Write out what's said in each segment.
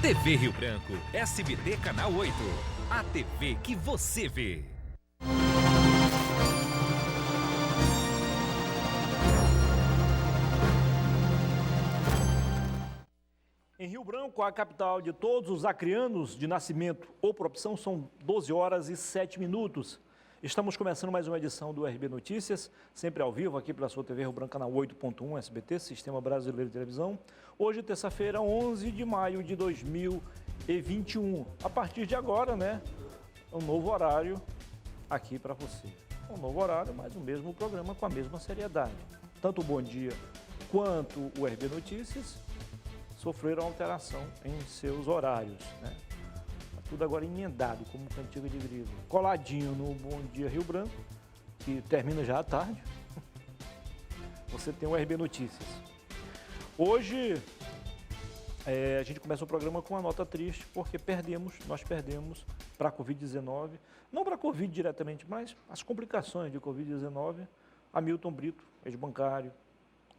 TV Rio Branco, SBT Canal 8. A TV que você vê. Em Rio Branco, a capital de todos os acrianos de nascimento ou por opção, são 12 horas e 7 minutos. Estamos começando mais uma edição do RB Notícias, sempre ao vivo aqui pela sua TV Rio Branco, canal 8.1 SBT, Sistema Brasileiro de Televisão. Hoje, terça-feira, 11 de maio de 2021. A partir de agora, né, um novo horário aqui para você. Um novo horário, mas o mesmo programa com a mesma seriedade. Tanto o Bom Dia quanto o RB Notícias sofreram alteração em seus horários, né? Tudo agora emendado, como cantiga de grilo. Coladinho no Bom Dia Rio Branco, que termina já à tarde. Você tem o RB Notícias. Hoje, a gente começa o programa com uma nota triste, porque nós perdemos para a Covid-19, não para a Covid diretamente, mas as complicações de Covid-19, Hamilton Brito, ex-bancário,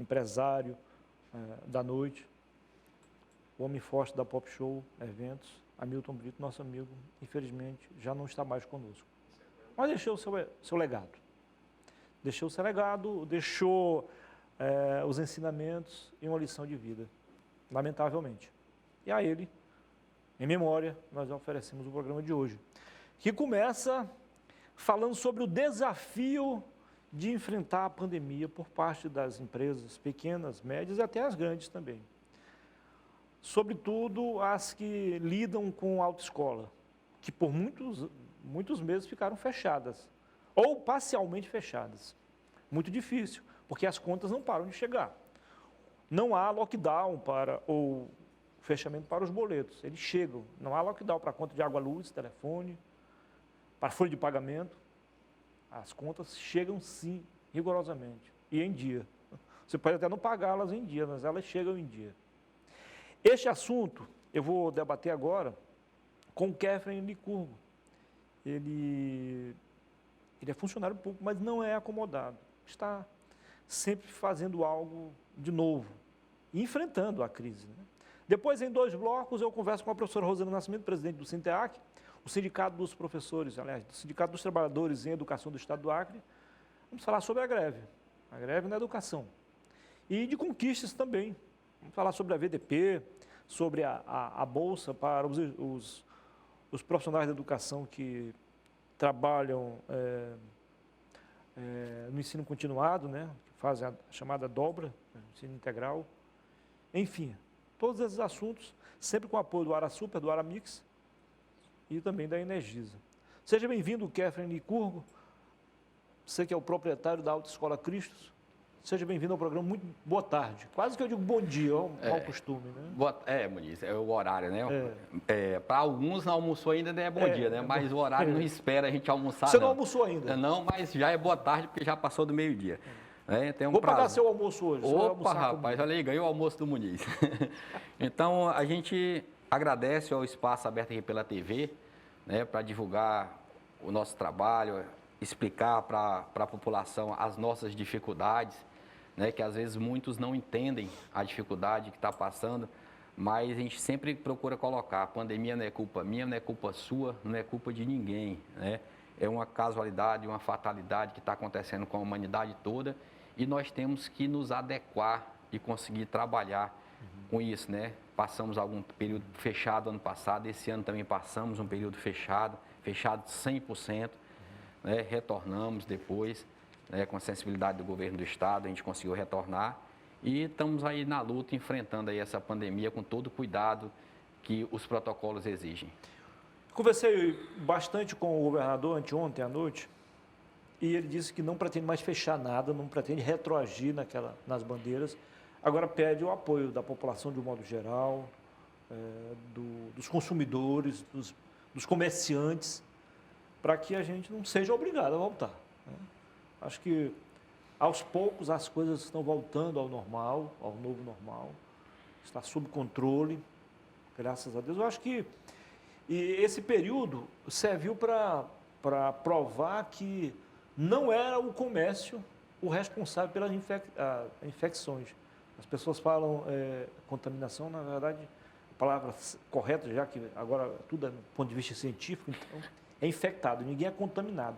empresário da noite, o homem forte da Pop Show, eventos. Hamilton Brito, nosso amigo, infelizmente, já não está mais conosco. Mas deixou o seu legado. Deixou o seu legado, deixou os ensinamentos e uma lição de vida, lamentavelmente. E a ele, em memória, nós oferecemos o programa de hoje, que começa falando sobre o desafio de enfrentar a pandemia por parte das empresas pequenas, médias e até as grandes também. Sobretudo as que lidam com autoescola, que por muitos meses ficaram fechadas, ou parcialmente fechadas. Muito difícil, porque as contas não param de chegar. Não há lockdown ou fechamento para os boletos, eles chegam. Não há lockdown para a conta de água, luz, telefone, para folha de pagamento. As contas chegam sim, rigorosamente, e em dia. Você pode até não pagá-las em dia, mas elas chegam em dia. Este assunto eu vou debater agora com o Kefren Licurgo. Ele é funcionário público, mas não é acomodado. Está sempre fazendo algo de novo, enfrentando a crise, né? Depois, em 2 blocos, eu converso com a professora Rosana Nascimento, presidente do Sinteac, o Sindicato dos Professores, aliás, do Sindicato dos Trabalhadores em Educação do Estado do Acre. Vamos falar sobre a greve na educação. E de conquistas também. Vamos falar sobre a VDP, sobre a Bolsa para os profissionais da educação que trabalham no ensino continuado, né, que fazem a chamada dobra, ensino integral. Enfim, todos esses assuntos, sempre com o apoio do Arasuper, do Aramix e também da Energisa. Seja bem-vindo, Kefren Licurgo, você que é o proprietário da Autoescola Cristos. Seja bem-vindo ao programa, muito boa tarde. Quase que eu digo bom dia, é um mau costume, né? Muniz, é o horário, né? Para alguns não almoçou ainda, não é bom dia, né? Mas o horário não espera a gente almoçar. Você não almoçou ainda? Não, mas já é boa tarde, porque já passou do meio-dia. Vou pagar seu almoço hoje. Opa, rapaz, olha aí, ganhou o almoço do Muniz. Então, a gente agradece ao espaço aberto aqui pela TV, né? Para divulgar o nosso trabalho, explicar para a população as nossas dificuldades, né, que às vezes muitos não entendem a dificuldade que está passando, mas a gente sempre procura colocar, a pandemia não é culpa minha, não é culpa sua, não é culpa de ninguém, né? É uma casualidade, uma fatalidade que está acontecendo com a humanidade toda e nós temos que nos adequar e conseguir trabalhar com isso, né? Passamos algum período fechado ano passado, esse ano também passamos um período fechado 100%, né? Retornamos depois, com a sensibilidade do governo do estado, a gente conseguiu retornar e estamos aí na luta, enfrentando aí essa pandemia com todo o cuidado que os protocolos exigem. Conversei bastante com o governador anteontem à noite e ele disse que não pretende mais fechar nada, não pretende retroagir nas bandeiras, agora pede o apoio da população de um modo geral, dos consumidores, dos comerciantes, para que a gente não seja obrigado a voltar, né? Acho que, aos poucos, as coisas estão voltando ao normal, ao novo normal. Está sob controle, graças a Deus. Eu acho que esse período serviu para provar que não era o comércio o responsável pelas infecções. As pessoas falam contaminação, na verdade, palavra correta, já que agora tudo é do ponto de vista científico, então, é infectado, ninguém é contaminado.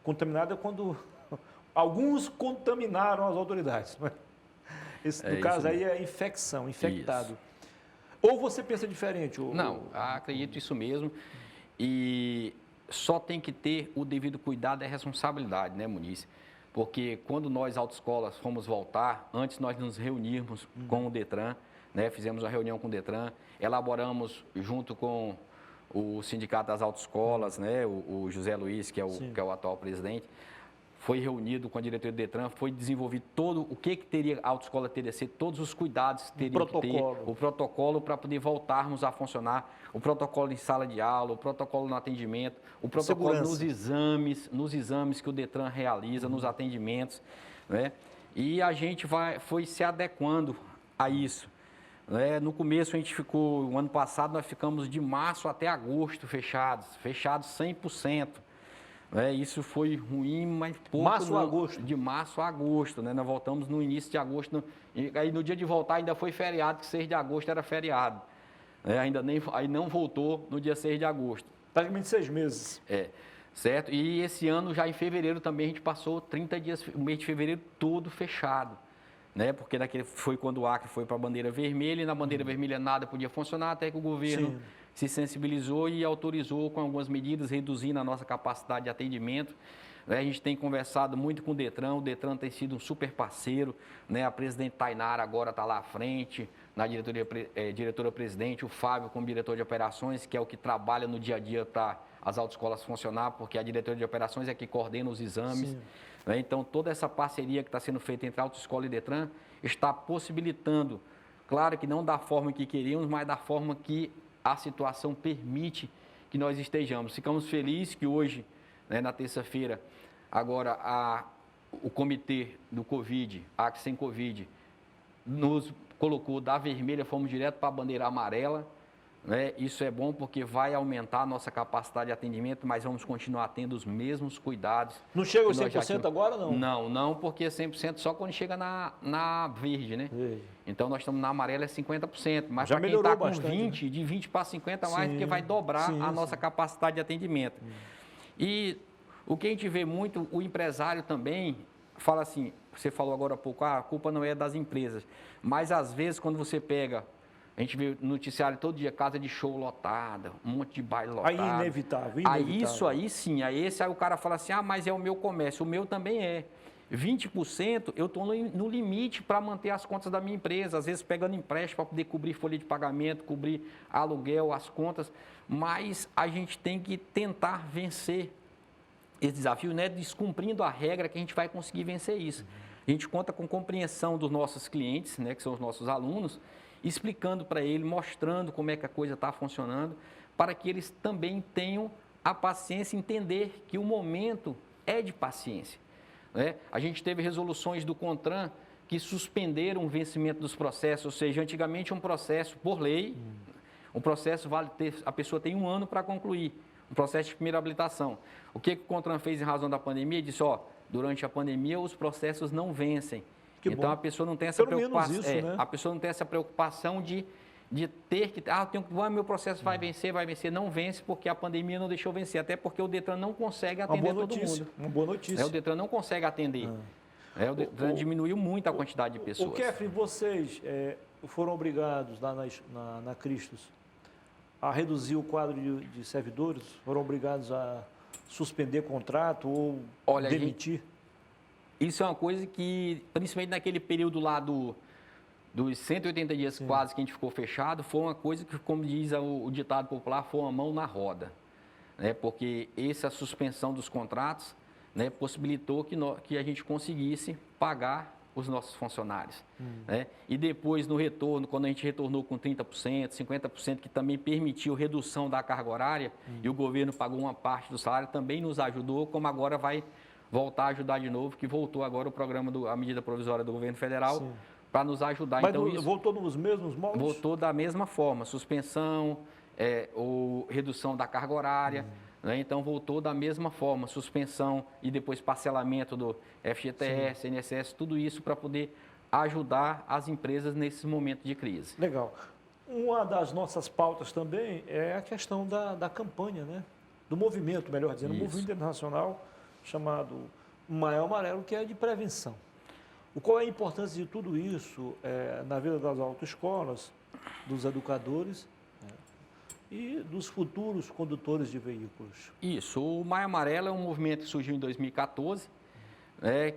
Contaminado é quando alguns contaminaram as autoridades. Não é? No caso aí é infecção, infectado. Isso. Ou você pensa diferente? Não, acredito isso mesmo. E só tem que ter o devido cuidado e responsabilidade, né, Muniz? Porque quando nós, autoescolas, fomos voltar, antes nós nos reunirmos com o Detran, né, fizemos uma reunião com o Detran, elaboramos junto com o Sindicato das Autoescolas, né, o José Luiz, que é o atual presidente, foi reunido com a diretoria do Detran, foi desenvolvido todo o que teria a autoescola teria que ser, todos os cuidados que teriam que ter, o protocolo para poder voltarmos a funcionar, o protocolo em sala de aula, o protocolo no atendimento, o protocolo nos exames que o Detran realiza, nos atendimentos, né? E a gente foi se adequando a isso. Né? No começo a gente ficou, o ano passado nós ficamos de março até agosto fechados 100%. Isso foi ruim, mas pouco. Março a agosto? De março a agosto, né? Nós voltamos no início de agosto. Aí no dia de voltar ainda foi feriado, que 6 de agosto era feriado. Aí não voltou no dia 6 de agosto. Praticamente 6 meses. Certo? E esse ano, já em fevereiro também, a gente passou 30 dias, o mês de fevereiro todo fechado. Né? Porque foi quando o Acre foi para a bandeira vermelha, e na bandeira vermelha nada podia funcionar, até que o governo se sensibilizou e autorizou com algumas medidas, reduzindo a nossa capacidade de atendimento. A gente tem conversado muito com o Detran tem sido um super parceiro, né? A presidente Tainara agora está lá à frente, na diretora-presidente, o Fábio como diretor de operações, que é o que trabalha no dia a dia para as autoescolas funcionar, porque a diretoria de operações é que coordena os exames. Né? Então, toda essa parceria que está sendo feita entre a autoescola e Detran está possibilitando, claro que não da forma que queríamos, mas da forma que a situação permite que nós estejamos. Ficamos felizes que hoje, né, na terça-feira, agora o comitê do Covid, Acre Sem Covid, nos colocou da vermelha, fomos direto para a bandeira amarela. Né? Isso é bom porque vai aumentar a nossa capacidade de atendimento, mas vamos continuar tendo os mesmos cuidados. Não chega aos 100% agora, não? Não, porque 100% só quando chega na verde, né? Então, nós estamos na amarela, é 50%. Mas para quem está com bastante, 20, né? De 20 para 50 mais, porque vai dobrar a nossa capacidade de atendimento. E o que a gente vê muito, o empresário também fala assim, você falou agora há pouco, a culpa não é das empresas. Mas, às vezes, quando você pega... A gente vê no noticiário todo dia, casa de show lotada, um monte de baile lotado. Aí inevitável. Aí isso aí sim, aí o cara fala assim, mas é o meu comércio, o meu também é. 20% eu estou no limite para manter as contas da minha empresa, às vezes pegando empréstimo para poder cobrir folha de pagamento, cobrir aluguel, as contas, mas a gente tem que tentar vencer esse desafio, né? Descumprindo a regra que a gente vai conseguir vencer isso. A gente conta com compreensão dos nossos clientes, né, que são os nossos alunos, explicando para ele, mostrando como é que a coisa está funcionando, para que eles também tenham a paciência, entender que o momento é de paciência. Né? A gente teve resoluções do CONTRAN que suspenderam o vencimento dos processos, ou seja, antigamente um processo por lei, um processo a pessoa tem 1 ano para concluir, um processo de primeira habilitação. O que o CONTRAN fez em razão da pandemia? Disse, durante a pandemia os processos não vencem. Então, a pessoa não tem essa preocupação, né? A pessoa não tem essa preocupação de ter que... meu processo vai vencer, não vence porque a pandemia não deixou vencer, até porque o Detran não consegue atender todo mundo. Uma boa notícia. O Detran não consegue atender. O Detran diminuiu muito a quantidade de pessoas. O Kefren, vocês foram obrigados lá na Cristos a reduzir o quadro de servidores? Foram obrigados a suspender contrato ou demitir? Isso é uma coisa que, principalmente naquele período lá dos 180 dias quase que a gente ficou fechado, foi uma coisa que, como diz o ditado popular, foi uma mão na roda. Né? Porque essa suspensão dos contratos, né, possibilitou que a gente conseguisse pagar os nossos funcionários. Né? E depois, no retorno, quando a gente retornou com 30%, 50%, que também permitiu redução da carga horária, e o governo pagou uma parte do salário, também nos ajudou, como agora vai voltar a ajudar de novo, que voltou agora o programa, a medida provisória do governo federal, para nos ajudar. Mas então, voltou nos mesmos moldes? Voltou da mesma forma, suspensão, ou redução da carga horária, né? Então voltou da mesma forma, suspensão e depois parcelamento do FGTS, INSS, tudo isso para poder ajudar as empresas nesses momentos de crise. Legal. Uma das nossas pautas também é a questão da campanha, né? Do movimento, melhor dizendo, um Isso. movimento internacional chamado Maio Amarelo, que é de prevenção. Qual é a importância de tudo isso na vida das autoescolas, dos educadores, né, e dos futuros condutores de veículos? Isso, o Maio Amarelo é um movimento que surgiu em 2014,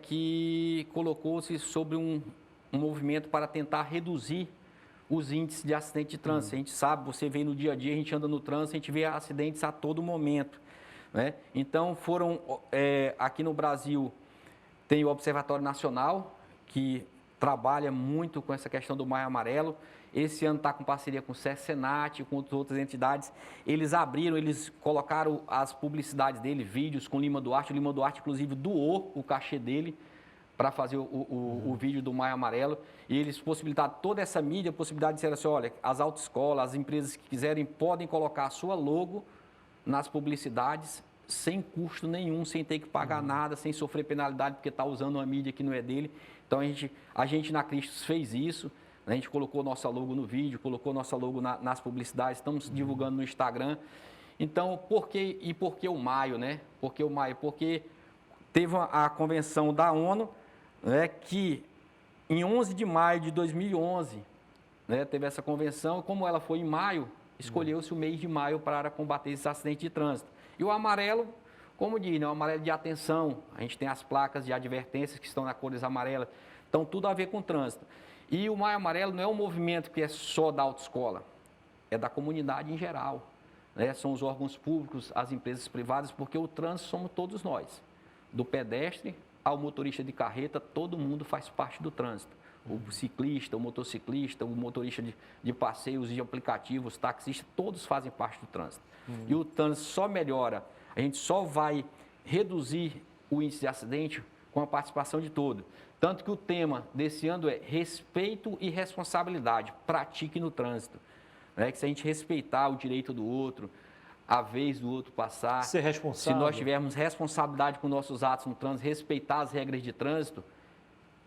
que colocou-se sobre um movimento para tentar reduzir os índices de acidente de trânsito. A gente sabe, você vê no dia a dia, a gente anda no trânsito, a gente vê acidentes a todo momento, né? Então, aqui no Brasil, tem o Observatório Nacional, que trabalha muito com essa questão do Maio Amarelo. Esse ano está com parceria com o SESCENAT, com outras entidades. Eles colocaram as publicidades dele, vídeos com o Lima Duarte. O Lima Duarte, inclusive, doou o cachê dele para fazer o vídeo do Maio Amarelo. E eles possibilitaram toda essa mídia, a possibilidade de dizer assim, olha, as autoescolas, as empresas que quiserem, podem colocar a sua logo nas publicidades sem custo nenhum, sem ter que pagar nada, sem sofrer penalidade, porque está usando uma mídia que não é dele. Então, a gente na Cristos fez isso, né? A gente colocou nossa logo no vídeo, colocou nossa logo nas publicidades, estamos divulgando no Instagram. Então, por que o maio, né? Por que o maio? Porque teve a convenção da ONU, né, que em 11 de maio de 2011, né, teve essa convenção, e como ela foi em maio, escolheu-se o mês de maio para combater esses acidentes de trânsito. E o amarelo, como diz, né, o amarelo de atenção, a gente tem as placas de advertências que estão na cores amarelas, então tudo a ver com trânsito. E o Maio Amarelo não é um movimento que é só da autoescola, é da comunidade em geral, né? São os órgãos públicos, as empresas privadas, porque o trânsito somos todos nós, do pedestre ao motorista de carreta, todo mundo faz parte do trânsito. O ciclista, o motorista de passeios e aplicativos, taxistas, todos fazem parte do trânsito. E o trânsito só melhora, a gente só vai reduzir o índice de acidente com a participação de todos. Tanto que o tema desse ano é respeito e responsabilidade, pratique no trânsito. Né? Que se a gente respeitar o direito do outro, a vez do outro passar, ser responsável. Se nós tivermos responsabilidade com nossos atos no trânsito, respeitar as regras de trânsito,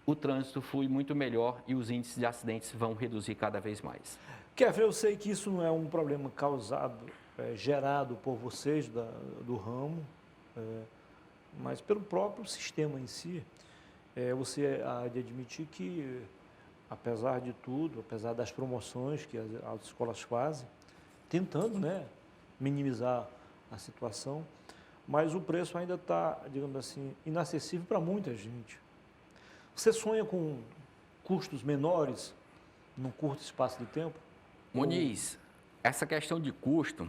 o trânsito flui muito melhor e os índices de acidentes vão reduzir cada vez mais. Kevin, eu sei que isso não é um problema gerado por vocês do ramo, mas pelo próprio sistema em si. Você há de admitir que, apesar de tudo, apesar das promoções que as escolas fazem, tentando, né, minimizar a situação, mas o preço ainda está, digamos assim, inacessível para muita gente. Você sonha com custos menores num curto espaço de tempo? Muniz, essa questão de custo,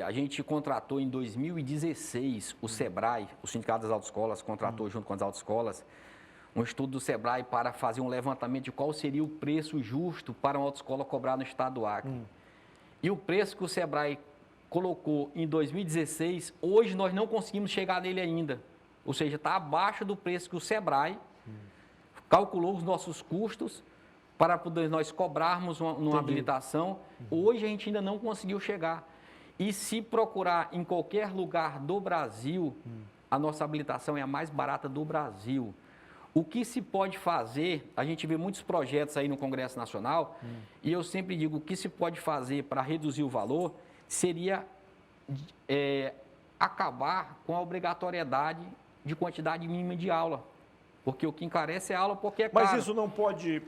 a gente contratou em 2016 o SEBRAE, o Sindicato das Autoescolas contratou junto com as autoescolas um estudo do SEBRAE para fazer um levantamento de qual seria o preço justo para uma autoescola cobrar no estado do Acre. E o preço que o SEBRAE colocou em 2016, hoje nós não conseguimos chegar nele ainda. Ou seja, está abaixo do preço que o SEBRAE calculou os nossos custos para poder nós cobrarmos uma habilitação. Hoje a gente ainda não conseguiu chegar. E se procurar em qualquer lugar do Brasil, a nossa habilitação é a mais barata do Brasil. O que se pode fazer, a gente vê muitos projetos aí no Congresso Nacional, e eu sempre digo, o que se pode fazer para reduzir o valor seria acabar com a obrigatoriedade de quantidade mínima de aula. Porque o que encarece é a aula porque é caro. Mas isso não pode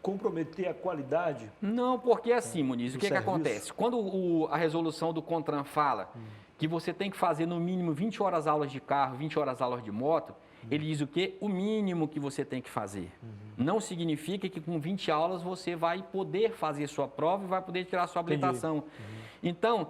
comprometer a qualidade? Não, porque assim, Muniz, o que acontece? Quando a resolução do CONTRAN fala que você tem que fazer no mínimo 20 horas aulas de carro, 20 horas aulas de moto, ele diz o quê? O mínimo que você tem que fazer. Não significa que com 20 aulas você vai poder fazer sua prova e vai poder tirar sua habilitação. Então,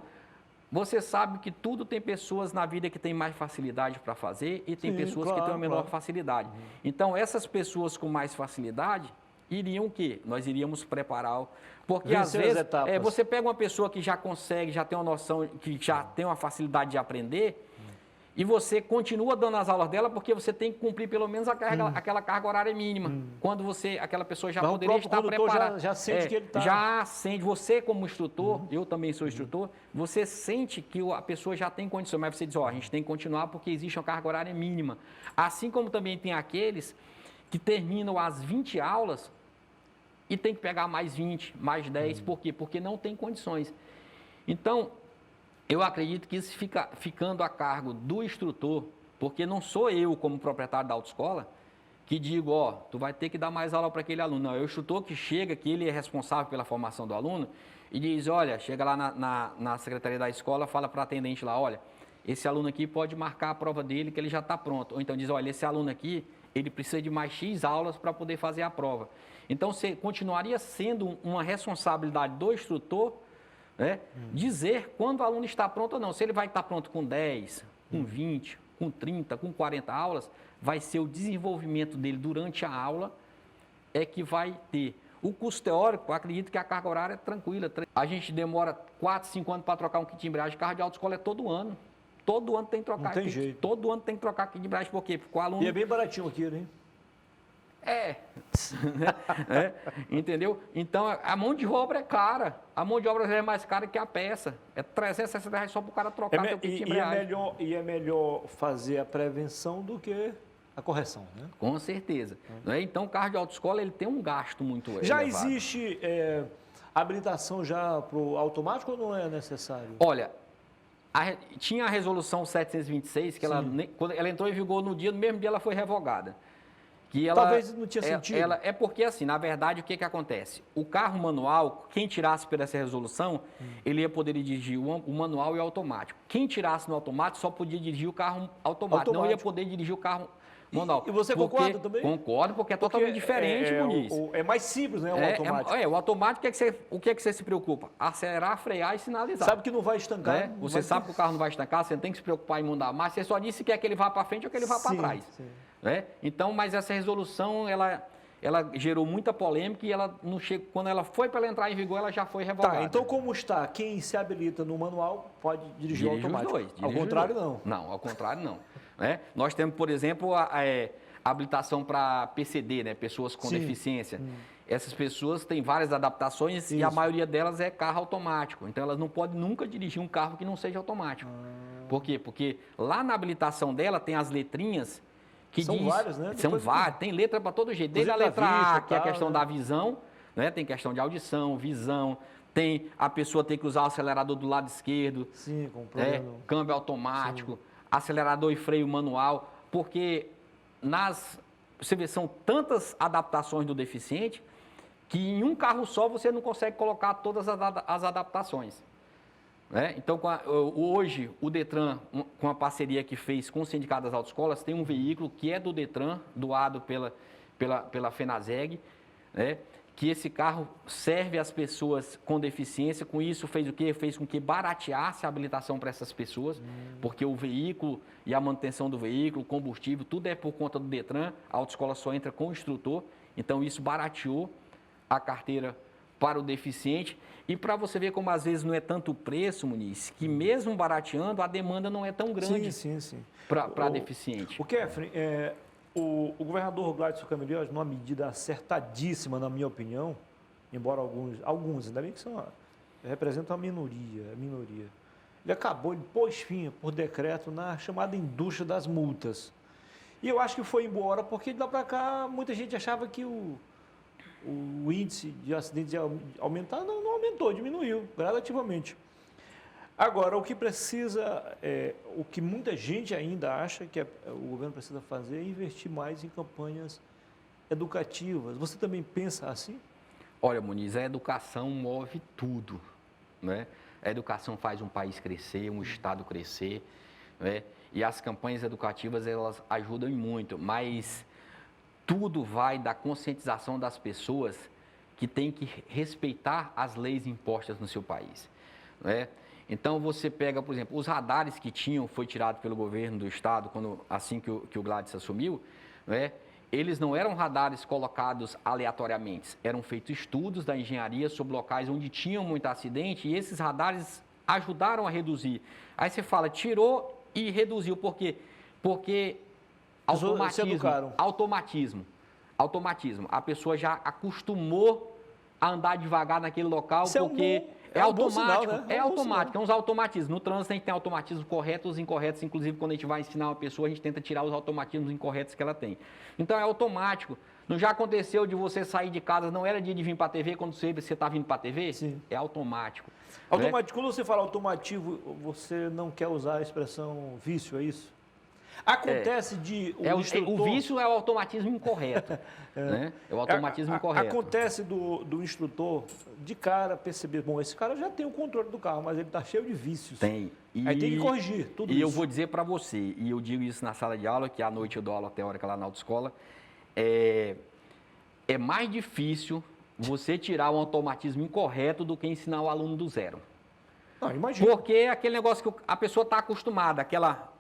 você sabe que tudo tem pessoas na vida que têm mais facilidade para fazer e tem pessoas que têm uma menor facilidade. Então, essas pessoas com mais facilidade iriam o quê? Nós iríamos preparar. Porque às vezes você pega uma pessoa que já consegue, já tem uma noção, que já tem uma facilidade de aprender, e você continua dando as aulas dela porque você tem que cumprir pelo menos aquela carga horária mínima. Quando aquela pessoa já poderia estar preparada. Já sente que ele está... Já sente, você como instrutor, eu também sou instrutor, você sente que a pessoa já tem condição, mas você diz, a gente tem que continuar porque existe uma carga horária mínima. Assim como também tem aqueles que terminam as 20 aulas e tem que pegar mais 20, mais 10. Por quê? Porque não tem condições. Então, eu acredito que isso fica ficando a cargo do instrutor, porque não sou eu, como proprietário da autoescola, que digo, ó, tu vai ter que dar mais aula para aquele aluno. Não, é o instrutor que chega, que ele é responsável pela formação do aluno, e diz, olha, chega lá na secretaria da escola, fala para a atendente lá, olha, esse aluno aqui pode marcar a prova dele, que ele já está pronto. Ou então diz, olha, esse aluno aqui, ele precisa de mais X aulas para poder fazer a prova. Então, você continuaria sendo uma responsabilidade do instrutor, né, dizer quando o aluno está pronto ou não. Se ele vai estar pronto com 10, com 20, com 30, com 40 aulas, vai ser o desenvolvimento dele durante a aula é que vai ter. O curso teórico, eu acredito que a carga horária é tranquila. A gente demora 4, 5 anos para trocar um kit de embreagem. Carro de autoescola é todo ano. Todo ano tem que trocar. Não tem jeito. Todo ano tem que trocar kit de embreagem. Por quê? Porque o aluno... E é bem baratinho aqui, né? Entendeu? Então, a mão de obra é cara. A mão de obra é mais cara que a peça. É R$360 só para o cara trocar teu kit de embreagem. É melhor fazer a prevenção do que a correção, né? Com certeza. Então, o carro de autoescola ele tem um gasto muito Já elevado. existe habilitação já para o automático ou não é necessário? Olha, tinha a resolução 726, que quando ela entrou em vigor no mesmo dia ela foi revogada. Que ela, talvez não tinha sentido. É porque, assim, na verdade, o que acontece? O carro manual, quem tirasse por essa resolução, ele ia poder dirigir o manual e o automático. Quem tirasse no automático só podia dirigir o carro automático. Não ia poder dirigir o carro manual. E você concorda também? Concordo, porque é totalmente diferente, Muniz. É mais simples, né, o automático. O automático, o que você se preocupa? Acelerar, frear e sinalizar. Sabe que não vai estancar. Né? Você sabe que o carro não vai estancar, você não tem que se preocupar em mandar mais, você só disse que quer que ele vá para frente ou que ele vá para trás. Sim. Né? Então, mas essa resolução, ela gerou muita polêmica e ela não chega, quando ela foi para ela entrar em vigor, ela já foi revogada. Tá, então como está? Quem se habilita no manual pode dirigir o automático. Os dois, ao contrário, não. Não, ao contrário, não. Né? Nós temos, por exemplo, a habilitação para PCD, né? Pessoas com deficiência. Essas pessoas têm várias adaptações e a maioria delas é carro automático. Então, elas não podem nunca dirigir um carro que não seja automático. Por quê? Porque lá na habilitação dela tem as letrinhas que são vários, né? São vários, tem letra para todo jeito. Desde a letra A, que é a questão da visão, né? Tem questão de audição, visão, tem a pessoa tem que usar o acelerador do lado esquerdo, câmbio automático, acelerador e freio manual, porque você vê, são tantas adaptações do deficiente que em um carro só você não consegue colocar todas as adaptações. Né? Então, hoje, o Detran, com a parceria que fez com o Sindicato das Autoescolas, tem um veículo que é do Detran, doado pela FENASEG, né? Que esse carro serve às pessoas com deficiência. Com isso, fez o quê? Fez com que barateasse a habilitação para essas pessoas, porque o veículo e a manutenção do veículo, o combustível, tudo é por conta do Detran, a autoescola só entra com o instrutor, então isso barateou a carteira para o deficiente. E para você ver como às vezes não é tanto o preço, Muniz, que mesmo barateando, a demanda não é tão grande para deficiente. O Kefren, o governador Gladson Camilleri, numa medida acertadíssima, na minha opinião, embora alguns ainda bem que representam a minoria, ele pôs fim, por decreto, na chamada indústria das multas. E eu acho que foi embora, porque de lá para cá, muita gente achava que o índice de acidentes ia aumentar, não aumentou, diminuiu gradativamente. Agora, o que o que muita gente ainda acha que o governo precisa fazer é investir mais em campanhas educativas. Você também pensa assim? Olha, Muniz, a educação move tudo, né? A educação faz um país crescer, um estado crescer, né? E as campanhas educativas, elas ajudam muito, mas tudo vai da conscientização das pessoas que têm que respeitar as leis impostas no seu país, né? Então, você pega, por exemplo, os radares que foi tirado pelo governo do estado, assim que o Gladys assumiu, né? Eles não eram radares colocados aleatoriamente, eram feitos estudos da engenharia sobre locais onde tinham muito acidente e esses radares ajudaram a reduzir. Aí você fala, tirou e reduziu, por quê? Porque automatismo. A pessoa já acostumou a andar devagar naquele local, porque É um bom automático, sinal, né? é um bom automático, sinal. é uns automatismos. No trânsito a gente tem automatismos corretos e incorretos, inclusive quando a gente vai ensinar uma pessoa, a gente tenta tirar os automatismos incorretos que ela tem. Então é automático. Não já aconteceu de você sair de casa, não era dia de vir para a TV, quando você está vindo para a TV? Sim. É automático. Automático, quando você fala automativo, você não quer usar a expressão vício, é isso? Acontece de O vício é o automatismo incorreto. Né? É o automatismo incorreto. Acontece do instrutor de cara perceber, bom, esse cara já tem o controle do carro, mas ele está cheio de vícios. Tem. Aí tem que corrigir tudo isso. E eu vou dizer para você, e eu digo isso na sala de aula, que à noite eu dou aula teórica lá na autoescola, é mais difícil você tirar um automatismo incorreto do que ensinar o aluno do zero. Não, imagina. Porque é aquele negócio que a pessoa está acostumada, aquela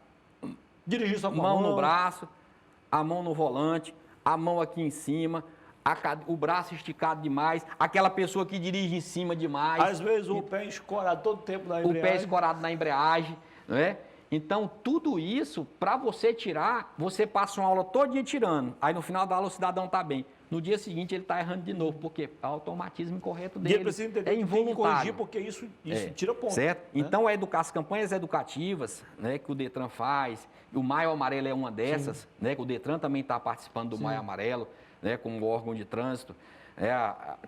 Dirigir só com a mão no braço, a mão no volante, a mão aqui em cima, o braço esticado demais, aquela pessoa que dirige em cima demais. Às vezes o pé escorado todo tempo na embreagem. O pé escorado na embreagem, não é? Então, tudo isso, para você tirar, você passa uma aula todo dia tirando. Aí, no final da aula, o cidadão está bem. No dia seguinte, ele está errando de novo, porque é o automatismo incorreto E dele. ele precisa entender É que tem que corrigir, involuntário. porque isso tira ponto. Certo? Né? Então, as campanhas educativas, né, que o Detran faz, o Maio Amarelo é uma dessas, né, que o Detran também está participando do Maio Amarelo, né, como órgão de trânsito.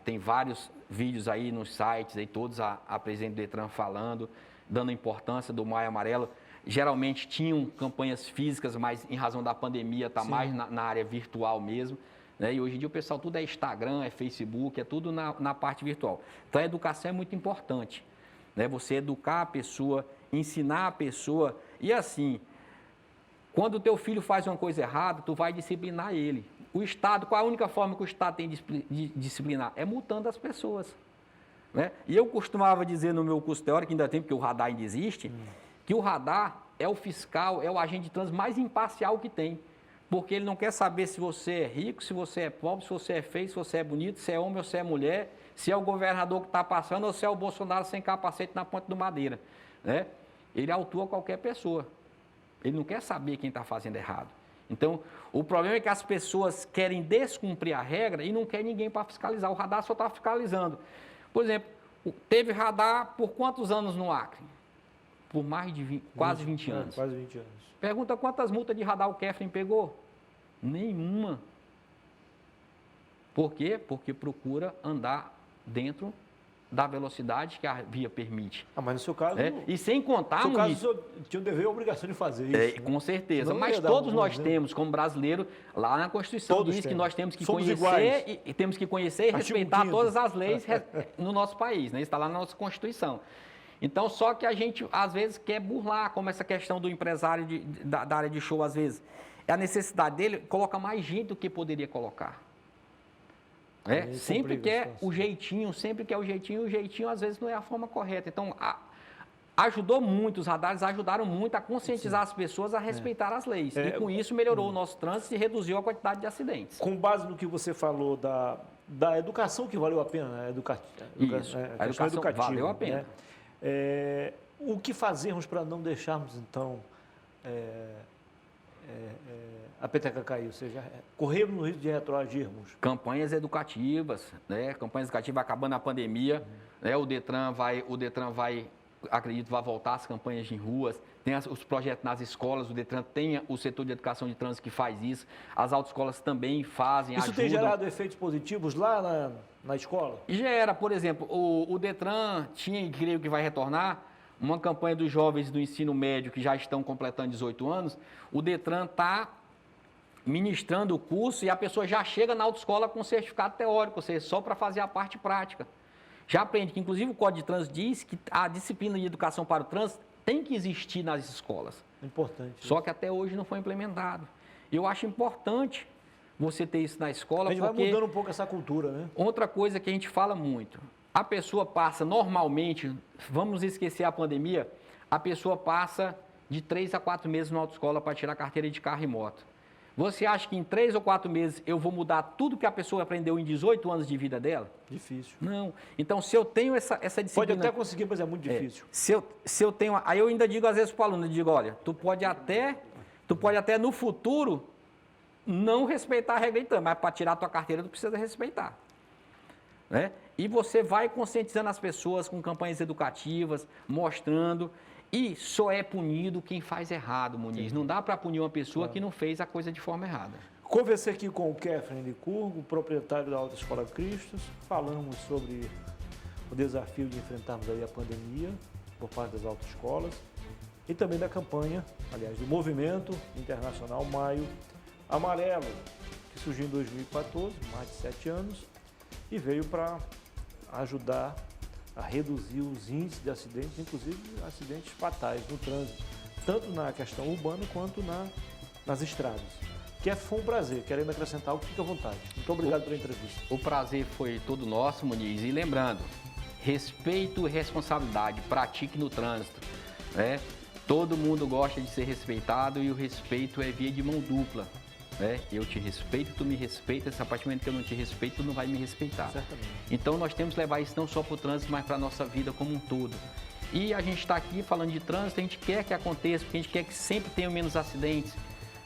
Tem vários vídeos aí nos sites, aí todos a presidente do Detran falando, dando importância do Maio Amarelo. Geralmente tinham campanhas físicas, mas em razão da pandemia está mais na área virtual mesmo. Né? E hoje em dia o pessoal tudo é Instagram, é Facebook, é tudo na parte virtual. Então a educação é muito importante. Né? Você educar a pessoa, ensinar a pessoa. E assim, quando o teu filho faz uma coisa errada, tu vai disciplinar ele. O Estado, qual a única forma que o Estado tem de disciplinar? É multando as pessoas. Né? E eu costumava dizer no meu curso teórico, ainda tem, porque o radar ainda existe, que o radar é o fiscal, é o agente de trânsito mais imparcial que tem. Porque ele não quer saber se você é rico, se você é pobre, se você é feio, se você é bonito, se é homem ou se é mulher, se é o governador que está passando ou se é o Bolsonaro sem capacete na ponte do Madeira. Né? Ele autua qualquer pessoa. Ele não quer saber quem está fazendo errado. Então, o problema é que as pessoas querem descumprir a regra e não quer ninguém para fiscalizar. O radar só está fiscalizando. Por exemplo, teve radar por quantos anos no Acre? Por mais de quase 20 anos. Quase 20 anos. Pergunta quantas multas de radar o Kefren pegou? Nenhuma. Por quê? Porque procura andar dentro da velocidade que a via permite. Mas no seu caso... E sem contar... No seu caso, o senhor tinha o dever e a obrigação de fazer isso. Com certeza. Senão Mas ia dar todos um nós né? temos, como brasileiro, lá na Constituição Todos diz que temos. nós temos que Somos conhecer e temos que conhecer e Artigo respeitar 5º. todas as leis no nosso país. Né? Isso está lá na nossa Constituição. Então, só que a gente, às vezes, quer burlar, como essa questão do empresário da área de show, às vezes. A necessidade dele coloca mais gente do que poderia colocar. Sempre quer o jeitinho, o jeitinho às vezes não é a forma correta. Então, ajudou muito, os radares ajudaram muito a conscientizar as pessoas a respeitar as leis. E com isso melhorou o nosso trânsito e reduziu a quantidade de acidentes. Com base no que você falou da educação que valeu a pena, né? Isso, a educação educativa, valeu a pena. Né? O que fazermos para não deixarmos, então, a peteca cair, ou seja, corrermos no risco de retroagirmos? Campanhas educativas, né? Campanhas educativas acabando a pandemia, né? O Detran vai, acredito, vai voltar às campanhas em ruas, tem os projetos nas escolas, o Detran tem o setor de educação de trânsito que faz isso, as autoescolas também fazem, Isso ajudam. tem gerado efeitos positivos lá na escola? Gera, por exemplo, o Detran tinha, e creio que vai retornar, uma campanha dos jovens do ensino médio que já estão completando 18 anos, o Detran está ministrando o curso e a pessoa já chega na autoescola com certificado teórico, ou seja, só para fazer a parte prática. Já aprende que, inclusive, o Código de Trânsito diz que a disciplina de educação para o trânsito tem que existir nas escolas. Importante. Só que até hoje não foi implementado. Eu acho importante você ter isso na escola, a gente porque... vai mudando um pouco essa cultura, né? Outra coisa que a gente fala muito, a pessoa passa normalmente, vamos esquecer a pandemia, a pessoa passa de 3 a 4 meses na autoescola para tirar carteira de carro e moto. Você acha que em 3 ou 4 meses eu vou mudar tudo que a pessoa aprendeu em 18 anos de vida dela? Difícil. Não. Então, se eu tenho essa disciplina... Pode até conseguir, mas é muito difícil. Se eu tenho... Aí eu ainda digo às vezes para o aluno, eu digo, olha, tu pode até no futuro não respeitar a regra então, mas para tirar a tua carteira tu precisa respeitar. né? E você vai conscientizando as pessoas com campanhas educativas, mostrando, e só é punido quem faz errado, Muniz. Não dá para punir uma pessoa que não fez a coisa de forma errada. Conversei aqui com o Kefren Licurgo, proprietário da Autoescola Cristos. Falamos sobre o desafio de enfrentarmos aí a pandemia por parte das autoescolas e também da campanha, aliás, do movimento internacional Maio Amarelo, que surgiu em 2014, mais de 7 anos, e veio para ajudar a reduzir os índices de acidentes, inclusive acidentes fatais no trânsito, tanto na questão urbana quanto nas estradas. Que foi um prazer. Querendo acrescentar algo, fica à vontade. Muito obrigado pela entrevista. O prazer foi todo nosso, Muniz. E lembrando, respeito e responsabilidade, pratique no trânsito, né? Todo mundo gosta de ser respeitado e o respeito é via de mão dupla, né? Eu te respeito, tu me respeitas, a partir do momento que eu não te respeito, tu não vai me respeitar. Certamente. Então nós temos que levar isso não só para o trânsito, mas para a nossa vida como um todo. E a gente está aqui falando de trânsito, a gente quer que aconteça, porque a gente quer que sempre tenha menos acidentes,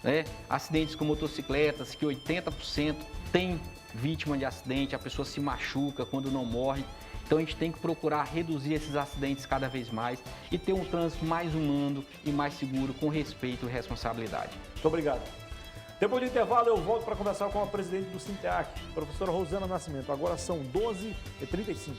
né? Acidentes com motocicletas, que 80% tem vítima de acidente, a pessoa se machuca quando não morre. Então a gente tem que procurar reduzir esses acidentes cada vez mais e ter um trânsito mais humano e mais seguro, com respeito e responsabilidade. Muito obrigado. Depois do intervalo, eu volto para conversar com a presidente do Sinteac, professora Rosana Nascimento. Agora são 12h35.